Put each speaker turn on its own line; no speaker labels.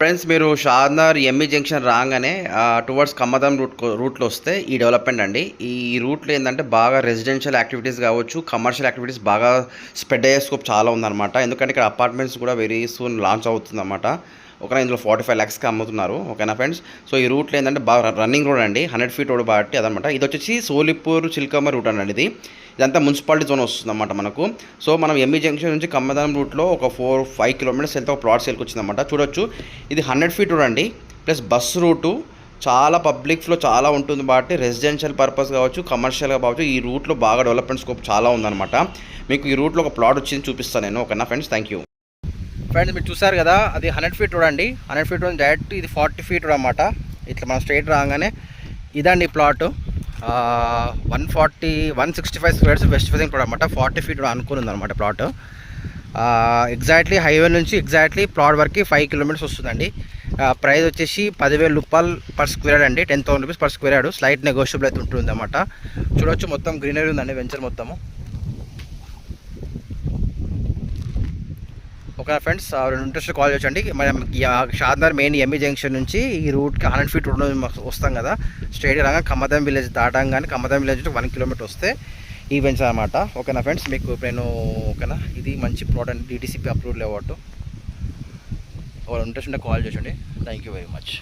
Friends మీరు Shadnagar ME junction రాగానే towards కమ్మదం రూట్లో వస్తే ఈ డెవలప్మెంట్ అండి. ఈ రూట్లో ఏంటంటే బాగా రెసిడెన్షియల్ యాక్టివిటీస్ కావచ్చు, కమర్షియల్ యాక్టివిటీస్ బాగా స్ప్రెడ్ అయ్యే స్కోప్ చాలా ఉందన్నమాట. ఎందుకంటే ఇక్కడ అపార్ట్మెంట్స్ కూడా వెరీ సూన్ లాంచ్ అవుతుందన్నమాట. ఒకనా ఇందులో 45 lakhsకి అమ్ముతున్నారు. ఓకేనా ఫ్రెండ్స్. సో ఈ రూట్లో ఏంటంటే బాగా రన్నింగ్ రోడ్ అండి, 100 feet రోడ్ కాబట్టి అదనమాట. ఇది వచ్చేసి సోలిపూర్ చిల్కమ్మ రూట్ అండి. ఇదంతా మున్సిపాలిటీ జోన్ వస్తుందన్నమాట మనకు. సో మనం ఎంఈ జంక్షన్ నుంచి కమ్మదం రూట్లో ఒక 4-5 kilometers వెళ్తే ఒక ప్లాట్ సేల్కి వచ్చిందన్నమాట. చూడొచ్చు, ఇది 100 feet రోడ్ అండి, ప్లస్ బస్ రూటు. చాలా పబ్లిక్ ఫ్లో చాలా ఉంటుంది కాబట్టి రెసిడెన్షియల్ పర్పస్ కావచ్చు, కమర్షియల్గా కావచ్చు, ఈ రూట్లో బాగా డెవలప్మెంట్ స్కోప్ చాలా ఉందన్నమాట. మీకు ఈ రూట్లో ఒక ప్లాట్ వచ్చింది చూపిస్తాను నేను. ఓకేనా ఫ్రెండ్స్, థ్యాంక్ యూ. ఫ్రెండ్స్ మీరు చూసారు కదా, అది 100 feet రోడ్ అండి. 100 feet రోడ్ డైరెక్ట్ ఇది 40 feet రోడ్ అన్నమాట. ఇట్లా మనం స్ట్రైట్ రాగానే ఇదండి plot. 165 squares west facing plot అనమాట. 40 feet రోడ్ అనుకుని ఉందన్నమాట ప్లాట్. ఎగ్జాక్ట్లీ హైవే నుంచి ఎగ్జాక్ట్లీ ప్లాట్ వరకు 5 kilometers వస్తుందండి. ప్రైస్ వచ్చేసి 10,000 రూపాయలు per square yard అండి. 10,000 rupees per square yard. Slight negotiable అయితే ఉంటుంది అన్నమాట. చూడొచ్చు, మొత్తం గ్రీనరీ ఉందండి వెంచర్ మొత్తము. ఓకే ఫ్రెండ్స్, ఇంట్రెస్ట్ కాల్ చేయొచ్చండి. మనం షాద్నగర్ మెయిన్ ఎంఈ జంక్షన్ నుంచి ఈ రూట్కి 100 feet రోడ్ వస్తాం కదా, స్ట్రైట్ రాగా కమ్మదం విలేజ్ దాటంగానే కమ్మదం విలేజ్ నుంచి 1 kilometer వస్తే ఈ వెంచర్ అనమాట. ఓకేనా ఫ్రెండ్స్, మీకు నేను ఓకేనా, ఇది మంచి ప్రోడక్ట్, DTCP అప్రూవ్ లేవట్టు. ఇంట్రెస్ట్ ఉంటే కాల్ చేయండి. Thank you very much.